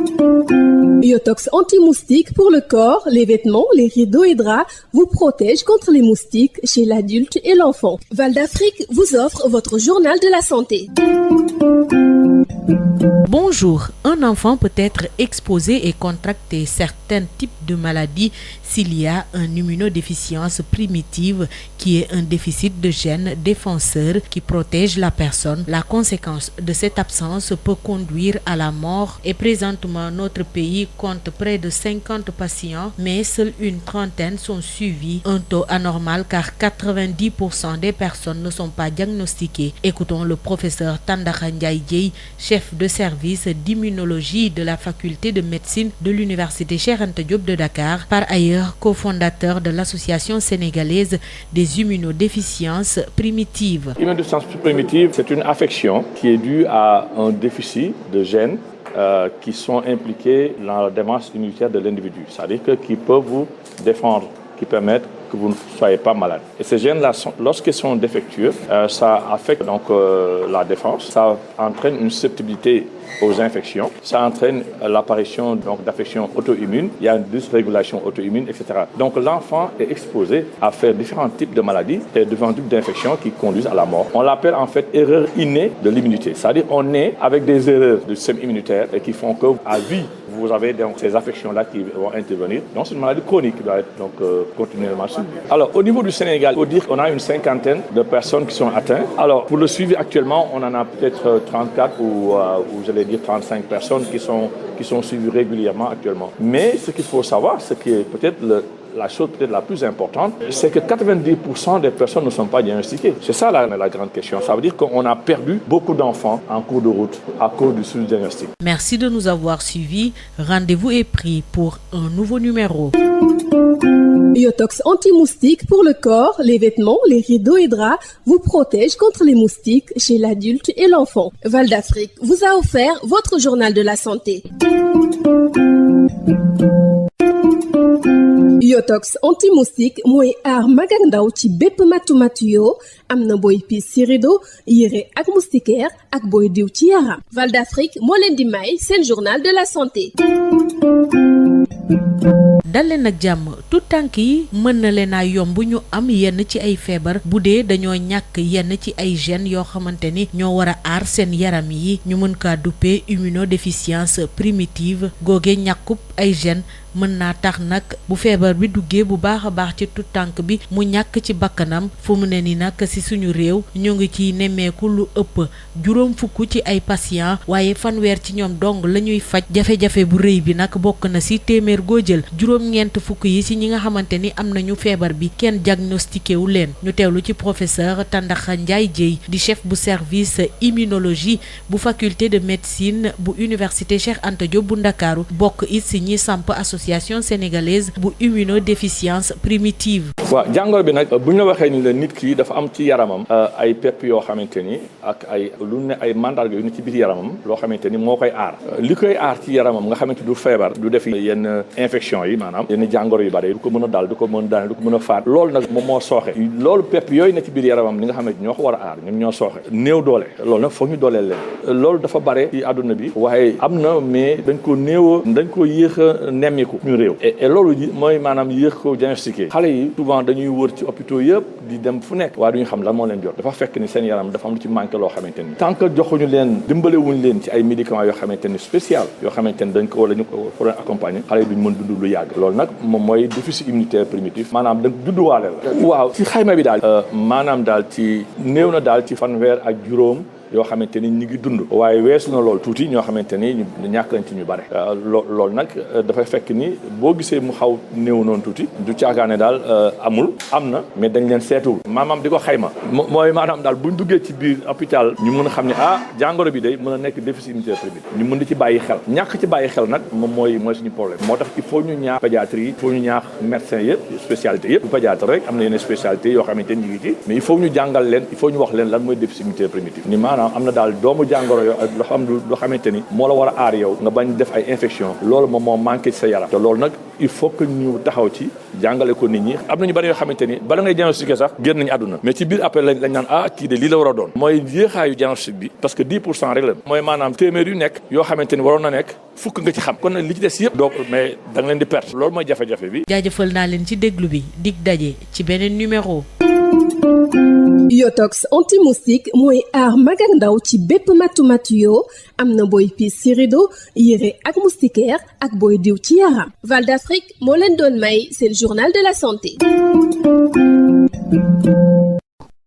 Biotox anti-moustique pour le corps, les vêtements, les rideaux et draps vous protège contre les moustiques chez l'adulte et l'enfant. Val d'Afrique vous offre votre journal de la santé. Bonjour, un enfant peut être exposé et contracter certains types de maladies s'il y a une immunodéficience primitive qui est un déficit de gènes défenseurs qui protège la personne. La conséquence de cette absence peut conduire à la mort et présentement notre pays compte près de 50 patients mais seule une trentaine sont suivis, un taux anormal car 90% des personnes ne sont pas diagnostiquées. Écoutons le professeur Tandakha Ndiaye Dieye, chef de service d'immunologie de la faculté de médecine de l'université Cheikh Anta Diop de Dakar, par ailleurs cofondateur de l'association sénégalaise des immunodéficiences primitives. L'immunodéficience primitive, c'est une affection qui est due à un déficit de gènes qui sont impliqués dans la défense immunitaire de l'individu, c'est-à-dire qui peuvent vous défendre, qui permettent que vous ne soyez pas malade. Et ces gènes-là, lorsqu'ils sont défectueux, ça affecte donc la défense, ça entraîne une susceptibilité aux infections, ça entraîne l'apparition donc d'affections auto-immunes, il y a une dysrégulation auto-immune, etc. Donc l'enfant est exposé à faire différents types de maladies et différents types d'infections qui conduisent à la mort. On l'appelle en fait erreur innée de l'immunité, c'est-à-dire on naît avec des erreurs du système immunitaire et qui font que à vie vous avez donc ces affections-là qui vont intervenir. Donc c'est une maladie chronique qui doit être donc continuellement suivie. Alors au niveau du Sénégal, il faut dire qu'on a une cinquantaine de personnes qui sont atteintes. Alors pour le suivi actuellement, on en a peut-être 34 ou j'allais dire 35 personnes qui sont suivies régulièrement actuellement. Mais ce qu'il faut savoir, c'est que peut-être la chose peut-être la plus importante, c'est que 90% des personnes ne sont pas diagnostiquées. C'est ça la grande question. Ça veut dire qu'on a perdu beaucoup d'enfants en cours de route à cause du sous-diagnostic. Merci de nous avoir suivis. Rendez-vous est pris pour un nouveau numéro. Biotox anti-moustique pour le corps, les vêtements, les rideaux et draps vous protège contre les moustiques chez l'adulte et l'enfant. Val d'Afrique vous a offert votre journal de la santé. Biotox anti-moustique mooy aar mag ak ndaw ci bépp matu-matu yoo am na booy piis ci rideau yére ak moustiquaire ak booy diw ci yaram. Val d'Afrique moo leen di may seen journal de la santé. dal leen ak jàmm tout tànk yi mën na leen a yomb ñu am yenn ci ay feebar bu dee dañoo ñàkk yenn ci ay gènes yoo xamante ni ñoo war a aar seen yaram yi ñu mën kaa duppee immunodéficience primitive googe ñàkkub ay gènes mën naa tax nag bu feebar bi duggee bu baax a baax ci tout tànk bi mu ñàkk ci bakkanam fu mu ne ni nag ci suñu réew ñu ngi ci nemmeeku lu ëpp juróom fukk ci ay patient waaye fanweer ci ñoom dong la ñuy faj jafe-jafe bu rëy bi nag bokk na ci téeméer goo jël juróom-ñeent fukk yi ci ñi nga xamante ni am nañu feebar bi kenn diagnostiqué wu leen ñu teewlu ci professeur Tandakha Ndiaye Dieye di chef bu service immunologie bu faculté de médecine bu université Cheikh Anta Diop bu Ndakaaru bokk it ci ñi samp association sénégalaise bu immunodéficience primitive. waaw jàngoro bi nag bu ñu la waxee ni la nit ki dafa am ci yaramam ay pepp yoo xamante ni ak ay lu ne ay mandarga yu ne ci biir yaramam loo xamante ni moo koy aar li koy aar ci yaramam nga xamante du feebar du def yenn infection yi maanaam yenn jàngoro yu bari du ko mën a dal du ko mën a daane du ko mën a faat loolu nag moom moo sooxe loolu pepp yooyu ne ci biir yaramam li nga xamante ñoo ko war a aar ñoom ñoo sooxe néew doole loolu nag foog ñu dooleel leen loolu dafa bare ci àdduna bi waaye am na mais dañ ko yéex a nemmiku ñu réew et loolu mooy maanaam yéex ko diagnostiqué xale yi souvent dañuy wër ci hôpitaux yëpp di dem fu nekk waaye duñu xam lan moo leen jot dafa fekk ni seen yaram dafa am lu ci manqué loo xamante ni tant que joxuñu leen dimbalewuñu leen ci ay médicaments yoo xamante ni spécial yoo xamante ni dañ ko wala ñu ko pour accompagner xale yi duñ mën dund lu yàgg loolu nag moom mooy déficit immunitaire primitif maanaam da judduwaale la waaw ci xayma bi daal maanaam daal ci néew na daal ci fanweer ak juróom yoo xamante ni ñu ngi dund waaye weesu na loolu tuuti ñoo xamante ni ñu ñàkk lañ ci ñu bare loolu nag dafay fekk ni boo gisee mu xaw néew noonu tuuti du caagaane daal am na mais dañ leen seetuwul maanaam di ko xayma mooy maanaam daal buñ duggee ci biir hôpital ñu mën a xam ne jàngoro bi day mën a nekk déficit immunitaire primitif ñu mën di ci bàyyi xel ñàkk ci bàyyi xel nag moom mooy suñu problème moo tax il faut ñu ñaax pédiatrie il faut ñu ñaax médecin yëpp spécialité yëpp pédiatre rek am na yeneen spécialité yoo xamante ni ñu ngi ci mais il faut ñu jàngal leen il faut ñu wax leen lan mooy déficit immunitaire primitif ni maanaam maanaam am na daal doomu jàngoro yoo loo xam loo xamante ni moo la war a aar yow nga bañ def ay infection loolu moom moo manqué ci sa yaram te loolu nag il faut que ñu taxaw ci jàngale ko nit ñi am nañu bari yoo xamante ni bala ngay diagnostiquer sax génn nañu àdduna mais ci biir après lañ naan kii de lii la war a doon mooy yéexaayu diagnostic bi parce que 10% rek la mooy maanaam téeméer yu nekk yoo xamante ni waroon na nekk fukk nga ci xam kon nag li ci des yëpp donc mais da nga leen di perte loolu mooy jafe-jafe bi. jaajëfal naa leen ci déglu bi dig daje ci beneen numéro. Yotox anti-moustique mooy aar mag ak ndaw ci bépp matu-matu yoo am na booy piis ci rideau yére ak moustiquaire ak booy diw ci yaram. Val d'Afrique moo leen doon may seen journal de la santé.